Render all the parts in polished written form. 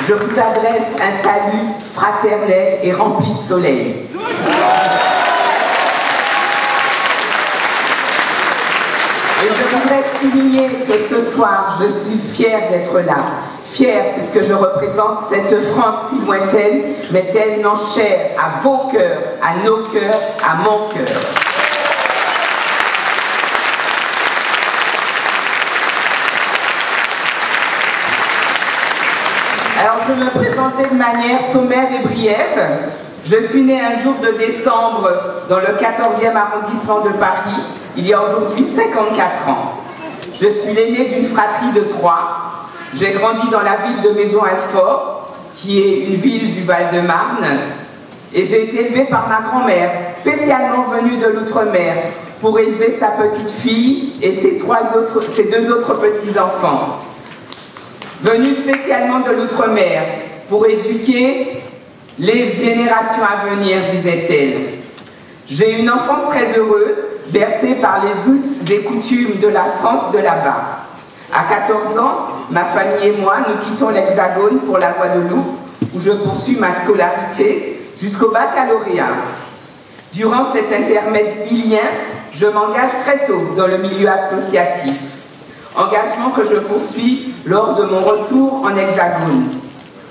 je vous adresse un salut fraternel et rempli de soleil. Et je voudrais souligner que ce soir, je suis fière d'être là. Fière puisque je représente cette France si lointaine, mais tellement chère à vos cœurs, à nos cœurs, à mon cœur. Alors je vais me présenter de manière sommaire et brève. Je suis née un jour de décembre dans le 14e arrondissement de Paris, il y a aujourd'hui 54 ans. Je suis l'aînée d'une fratrie de 3. J'ai grandi dans la ville de Maison-Alfort, qui est une ville du Val-de-Marne, et j'ai été élevée par ma grand-mère, spécialement venue de l'outre-mer, pour élever sa petite fille et ses 2 autres petits-enfants. Venue spécialement de l'outre-mer, pour éduquer les générations à venir, disait-elle. J'ai une enfance très heureuse, bercée par les us et coutumes de la France de là-bas. À 14 ans, ma famille et moi, nous quittons l'Hexagone pour la Guadeloupe, où je poursuis ma scolarité jusqu'au baccalauréat. Durant cet intermède ilien, je m'engage très tôt dans le milieu associatif. Engagement que je poursuis lors de mon retour en Hexagone.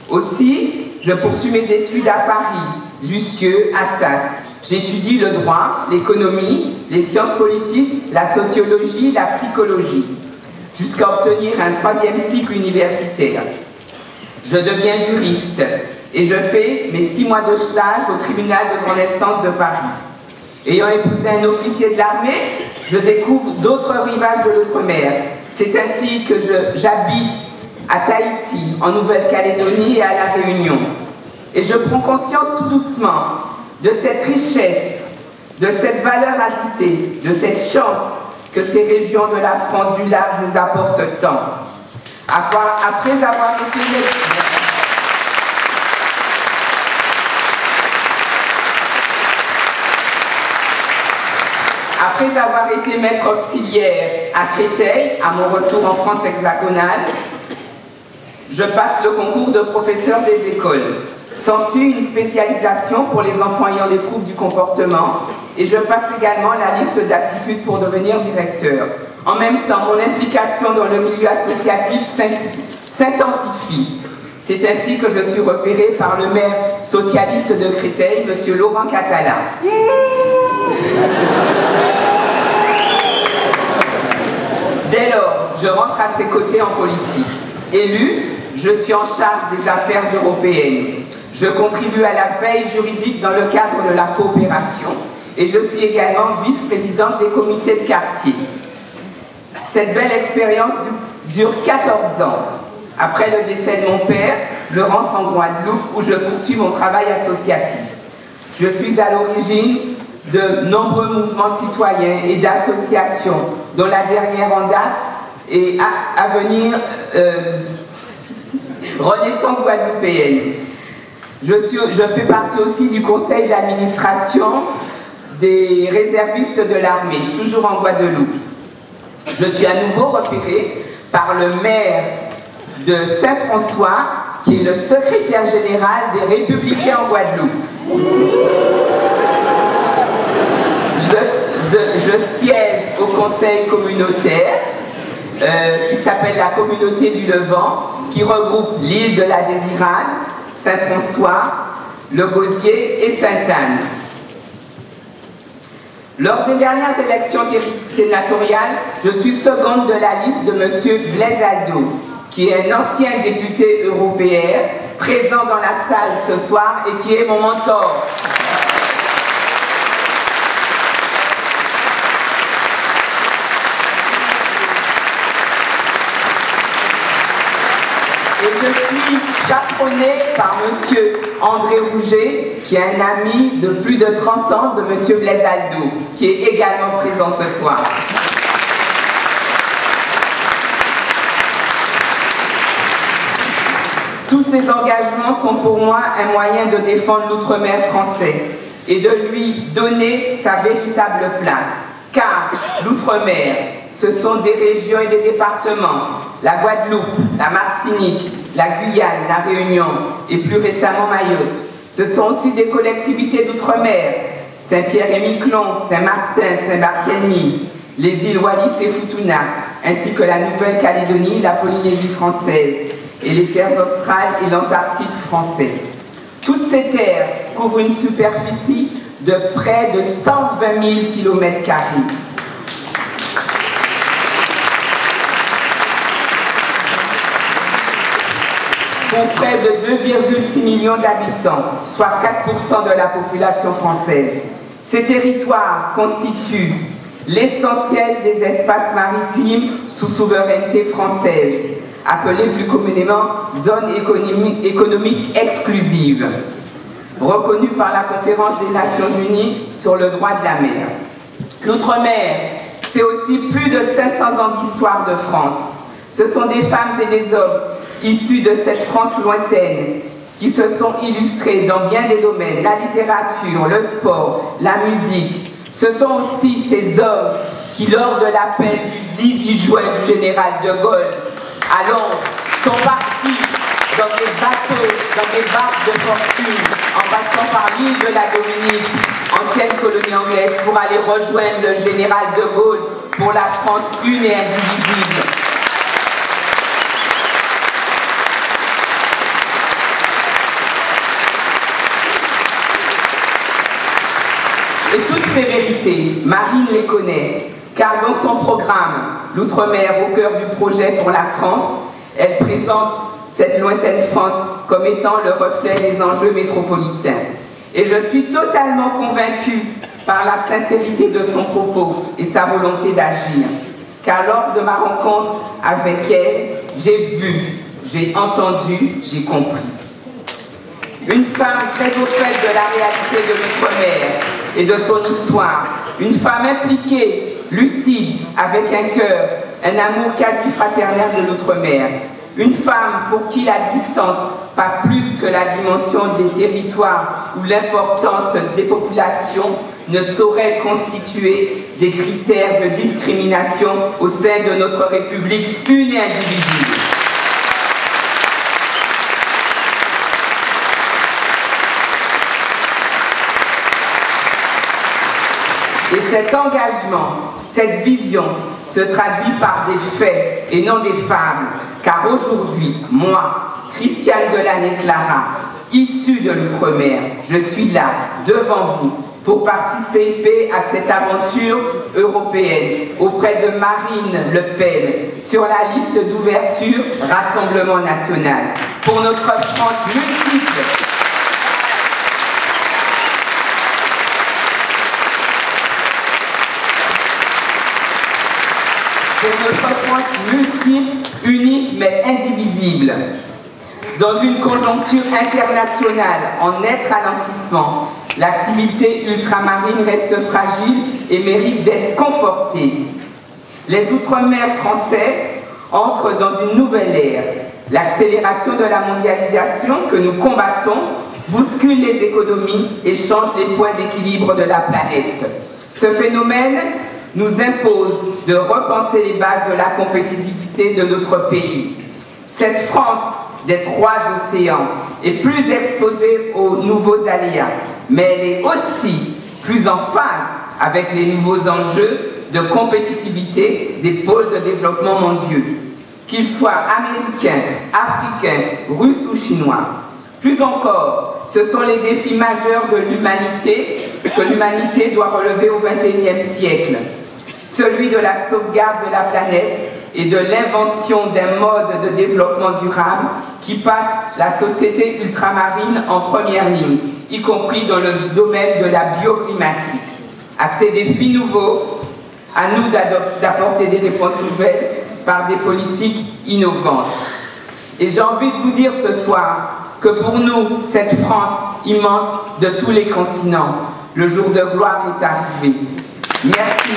Aussi, je poursuis mes études à Paris, Jussieu, Assas. J'étudie le droit, l'économie, les sciences politiques, la sociologie, la psychologie, jusqu'à obtenir un 3e cycle universitaire. Je deviens juriste et je fais mes 6 mois de stage au tribunal de grande instance de Paris. Ayant épousé un officier de l'armée, je découvre d'autres rivages de l'outre-mer. C'est ainsi que j'habite à Tahiti, en Nouvelle-Calédonie et à La Réunion. Et je prends conscience tout doucement de cette richesse, de cette valeur ajoutée, de cette chance que ces régions de la France du large nous apportent tant. Après avoir été maître auxiliaire à Créteil, à mon retour en France hexagonale, je passe le concours de professeur des écoles. S'ensuit une spécialisation pour les enfants ayant des troubles du comportement et je passe également la liste d'aptitudes pour devenir directeur. En même temps, mon implication dans le milieu associatif s'intensifie. C'est ainsi que je suis repérée par le maire socialiste de Créteil, M. Laurent Catala. Dès lors, je rentre à ses côtés en politique. Élu, je suis en charge des affaires européennes. Je contribue à la veille juridique dans le cadre de la coopération et je suis également vice-présidente des comités de quartier. Cette belle expérience dure 14 ans. Après le décès de mon père, je rentre en Guadeloupe où je poursuis mon travail associatif. Je suis à l'origine de nombreux mouvements citoyens et d'associations, dont la dernière en date est à venir Renaissance guadeloupéenne. Je fais partie aussi du conseil d'administration des réservistes de l'armée, toujours en Guadeloupe. Je suis à nouveau repérée par le maire de Saint-François, qui est le secrétaire général des Républicains en Guadeloupe. Je siège au conseil communautaire qui s'appelle la Communauté du Levant, qui regroupe l'île de la Désirade, Saint-François, Le Gosier et Sainte-Anne. Lors des dernières élections sénatoriales, je suis seconde de la liste de M. Blaise Aldo, qui est un ancien député européen, présent dans la salle ce soir et qui est mon mentor. Et je suis chaperonnée par M. André Rouget, qui est un ami de plus de 30 ans de M. Blaise Aldo, qui est également présent ce soir. Tous ces engagements sont pour moi un moyen de défendre l'outre-mer français et de lui donner sa véritable place. Car l'outre-mer, ce sont des régions et des départements la Guadeloupe, la Martinique, la Guyane, la Réunion et plus récemment Mayotte. Ce sont aussi des collectivités d'outre-mer, Saint-Pierre-et-Miquelon, Saint-Martin, Saint-Barthélemy, les îles Wallis et Futuna, ainsi que la Nouvelle-Calédonie, la Polynésie française et les terres australes et l'Antarctique français. Toutes ces terres couvrent une superficie de près de 120 000 km². Pour près de 2,6 millions d'habitants, soit 4% de la population française. Ces territoires constituent l'essentiel des espaces maritimes sous souveraineté française, appelés plus communément zones économiques exclusives, reconnues par la Conférence des Nations Unies sur le droit de la mer. L'outre-mer, c'est aussi plus de 500 ans d'histoire de France. Ce sont des femmes et des hommes issus de cette France lointaine qui se sont illustrés dans bien des domaines, la littérature, le sport, la musique. Ce sont aussi ces hommes qui, lors de l'appel du 18 juin du général de Gaulle à Londres, sont partis dans des bateaux, dans des barques de fortune, en passant par l'île de la Dominique, ancienne colonie anglaise, pour aller rejoindre le général de Gaulle pour la France une et indivisible. Et toutes ces vérités, Marine les connaît, car dans son programme, l'Outre-mer au cœur du projet pour la France, elle présente cette lointaine France comme étant le reflet des enjeux métropolitains. Et je suis totalement convaincue par la sincérité de son propos et sa volonté d'agir. Car lors de ma rencontre avec elle, j'ai vu, j'ai entendu, j'ai compris. Une femme très au fait de la réalité de l'Outre-mer et de son histoire. Une femme impliquée, lucide, avec un cœur, un amour quasi fraternel de l'Outre-mer. Une femme pour qui la distance, pas plus que la dimension des territoires ou l'importance des populations, ne saurait constituer des critères de discrimination au sein de notre République une et indivisible. Et cet engagement, cette vision se traduit par des faits et non des fables. Car aujourd'hui, moi, Christiane Delaney-Clara, issue de l'Outre-mer, je suis là, devant vous, pour participer à cette aventure européenne auprès de Marine Le Pen sur la liste d'ouverture Rassemblement National. Pour notre France multiple, pour notre France multiple, unique mais indivisible. Dans une conjoncture internationale en net ralentissement, l'activité ultramarine reste fragile et mérite d'être confortée. Les Outre-mer français entrent dans une nouvelle ère. L'accélération de la mondialisation que nous combattons bouscule les économies et change les points d'équilibre de la planète. Ce phénomène nous impose de repenser les bases de la compétitivité de notre pays. Cette France des trois océans est plus exposée aux nouveaux aléas, mais elle est aussi plus en phase avec les nouveaux enjeux de compétitivité des pôles de développement mondiaux, qu'ils soient américains, africains, russes ou chinois. Plus encore, ce sont les défis majeurs de l'humanité que l'humanité doit relever au XXIe siècle. Celui de la sauvegarde de la planète et de l'invention d'un mode de développement durable qui passe la société ultramarine en première ligne, y compris dans le domaine de la bioclimatique. À ces défis nouveaux, à nous d'apporter des réponses nouvelles par des politiques innovantes. Et j'ai envie de vous dire ce soir que pour nous, cette France immense de tous les continents, le jour de gloire est arrivé. Merci.